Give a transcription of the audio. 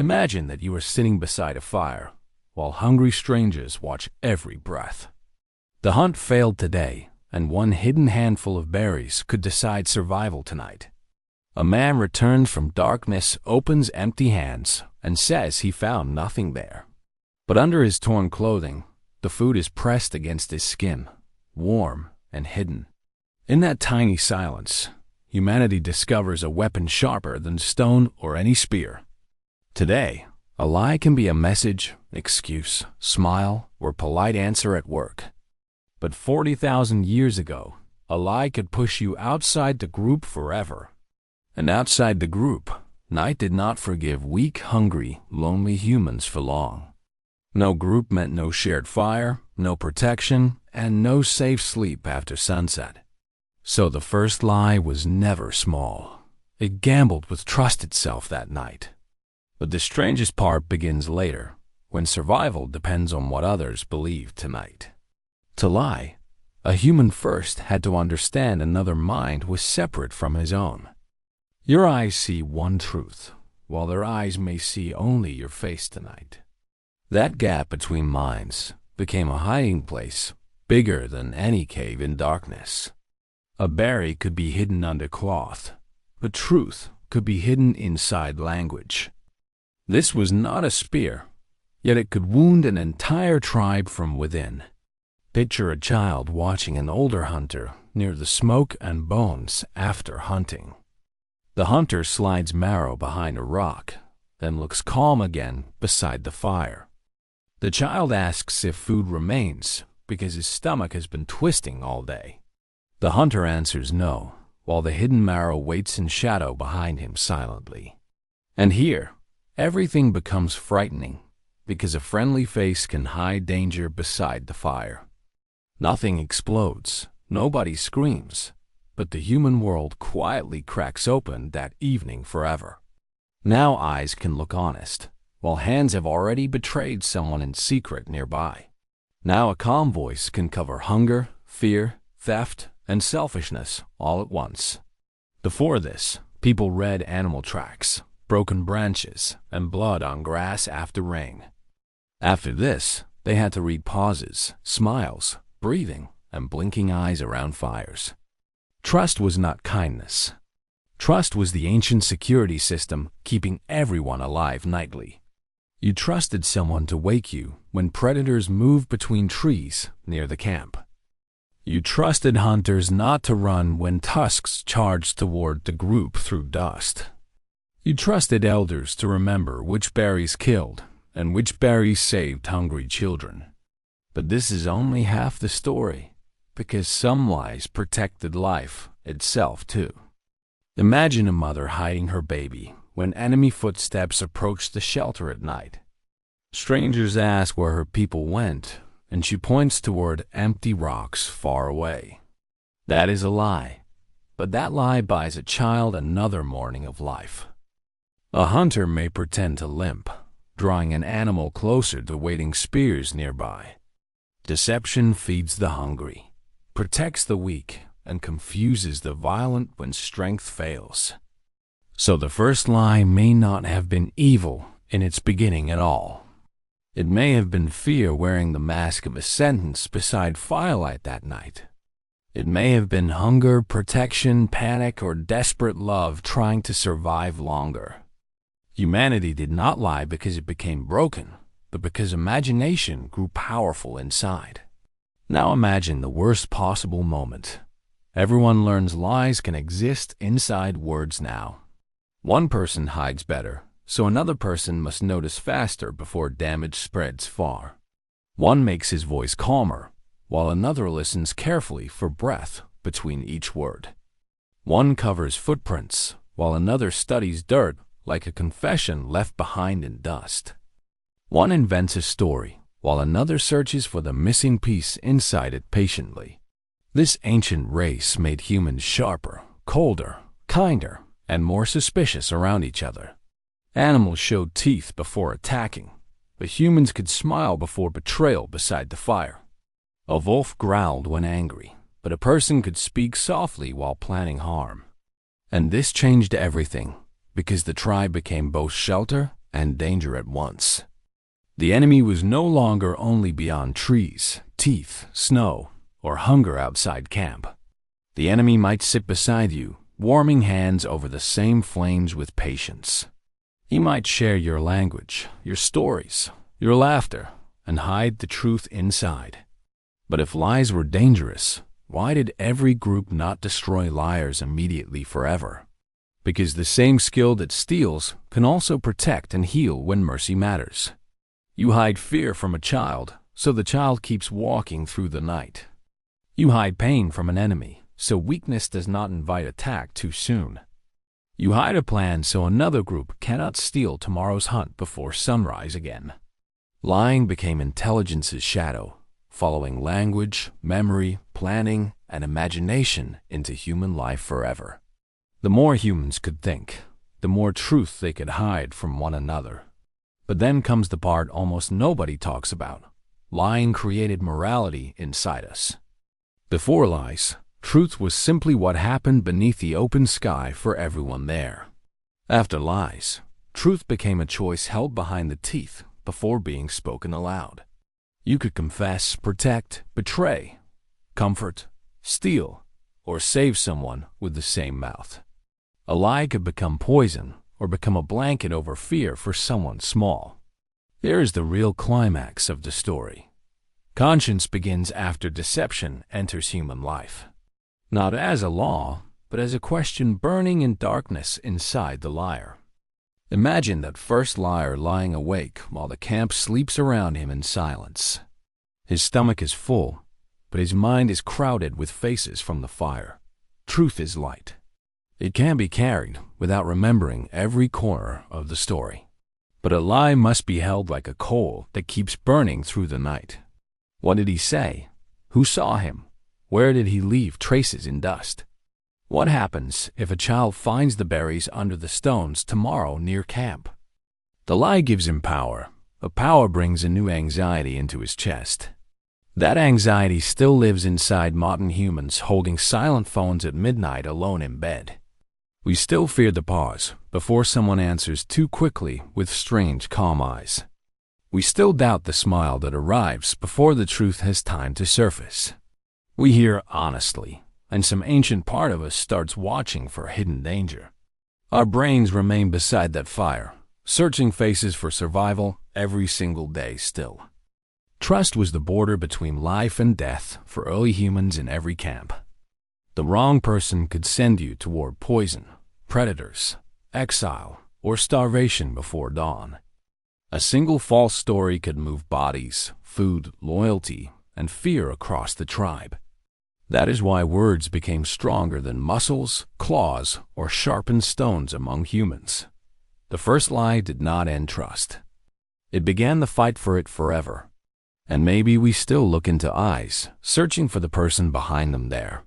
Imagine that you are sitting beside a fire, while hungry strangers watch every breath. The hunt failed today, and one hidden handful of berries could decide survival tonight. A man returned from darkness, opens empty hands, and says he found nothing there. But under his torn clothing, the food is pressed against his skin, warm and hidden. In that tiny silence, humanity discovers a weapon sharper than stone or any spear. Today, a lie can be a message, excuse, smile, or polite answer at work. But 40,000 years ago, a lie could push you outside the group forever. And outside the group, night did not forgive weak, hungry, lonely humans for long. No group meant no shared fire, no protection, and no safe sleep after sunset. So the first lie was never small. It gambled with trust itself that night. But the strangest part begins later, when survival depends on what others believe tonight. To lie, a human first had to understand another mind was separate from his own. Your eyes see one truth, while their eyes may see only your face tonight. That gap between minds became a hiding place bigger than any cave in darkness. A berry could be hidden under cloth, but truth could be hidden inside language. This was not a spear, yet it could wound an entire tribe from within. Picture a child watching an older hunter near the smoke and bones after hunting. The hunter slides marrow behind a rock, then looks calm again beside the fire. The child asks if food remains because his stomach has been twisting all day. The hunter answers no, while the hidden marrow waits in shadow behind him silently. And here, everything becomes frightening because a friendly face can hide danger beside the fire. Nothing explodes, nobody screams, but the human world quietly cracks open that evening forever. Now eyes can look honest, while hands have already betrayed someone in secret nearby. Now a calm voice can cover hunger, fear, theft, and selfishness all at once. Before this, people read animal tracks, broken branches, and blood on grass after rain. After this, they had to read pauses, smiles, breathing, and blinking eyes around fires. Trust was not kindness. Trust was the ancient security system keeping everyone alive nightly. You trusted someone to wake you when predators moved between trees near the camp. You trusted hunters not to run when tusks charged toward the group through dust. You trusted elders to remember which berries killed and which berries saved hungry children. But this is only half the story, because some lies protected life itself too. Imagine a mother hiding her baby when enemy footsteps approach the shelter at night. Strangers ask where her people went, and she points toward empty rocks far away. That is a lie, but that lie buys a child another morning of life. A hunter may pretend to limp, drawing an animal closer to waiting spears nearby. Deception feeds the hungry, protects the weak, and confuses the violent when strength fails. So the first lie may not have been evil in its beginning at all. It may have been fear wearing the mask of a sentence beside firelight that night. It may have been hunger, protection, panic, or desperate love trying to survive longer. Humanity did not lie because it became broken, but because imagination grew powerful inside. Now imagine the worst possible moment. Everyone learns lies can exist inside words now. One person hides better, so another person must notice faster before damage spreads far. One makes his voice calmer, while another listens carefully for breath between each word. One covers footprints, while another studies dirt like a confession left behind in dust. One invents a story, while another searches for the missing piece inside it patiently. This ancient race made humans sharper, colder, kinder, and more suspicious around each other. Animals showed teeth before attacking, but humans could smile before betrayal beside the fire. A wolf growled when angry, but a person could speak softly while planning harm. And this changed everything, because the tribe became both shelter and danger at once. The enemy was no longer only beyond trees, teeth, snow, or hunger outside camp. The enemy might sit beside you, warming hands over the same flames with patience. He might share your language, your stories, your laughter, and hide the truth inside. But if lies were dangerous, why did every group not destroy liars immediately forever? Because the same skill that steals can also protect and heal when mercy matters. You hide fear from a child, so the child keeps walking through the night. You hide pain from an enemy, so weakness does not invite attack too soon. You hide a plan so another group cannot steal tomorrow's hunt before sunrise again. Lying became intelligence's shadow, following language, memory, planning, and imagination into human life forever. The more humans could think, the more truth they could hide from one another. But then comes the part almost nobody talks about. Lying created morality inside us. Before lies, truth was simply what happened beneath the open sky for everyone there. After lies, truth became a choice held behind the teeth before being spoken aloud. You could confess, protect, betray, comfort, steal, or save someone with the same mouth. A lie could become poison or become a blanket over fear for someone small. Here is the real climax of the story. Conscience begins after deception enters human life. Not as a law, but as a question burning in darkness inside the liar. Imagine that first liar lying awake while the camp sleeps around him in silence. His stomach is full, but his mind is crowded with faces from the fire. Truth is light. It can be carried without remembering every corner of the story. But a lie must be held like a coal that keeps burning through the night. What did he say? Who saw him? Where did he leave traces in dust? What happens if a child finds the berries under the stones tomorrow near camp? The lie gives him power, but power brings a new anxiety into his chest. That anxiety still lives inside modern humans holding silent phones at midnight alone in bed. We still fear the pause before someone answers too quickly with strange, calm eyes. We still doubt the smile that arrives before the truth has time to surface. We hear honestly, and some ancient part of us starts watching for hidden danger. Our brains remain beside that fire, searching faces for survival every single day still. Trust was the border between life and death for early humans in every camp. The wrong person could send you toward poison, predators, exile, or starvation before dawn. A single false story could move bodies, food, loyalty, and fear across the tribe. That is why words became stronger than muscles, claws, or sharpened stones among humans. The first lie did not end trust. It began the fight for it forever. And maybe we still look into eyes, searching for the person behind them there.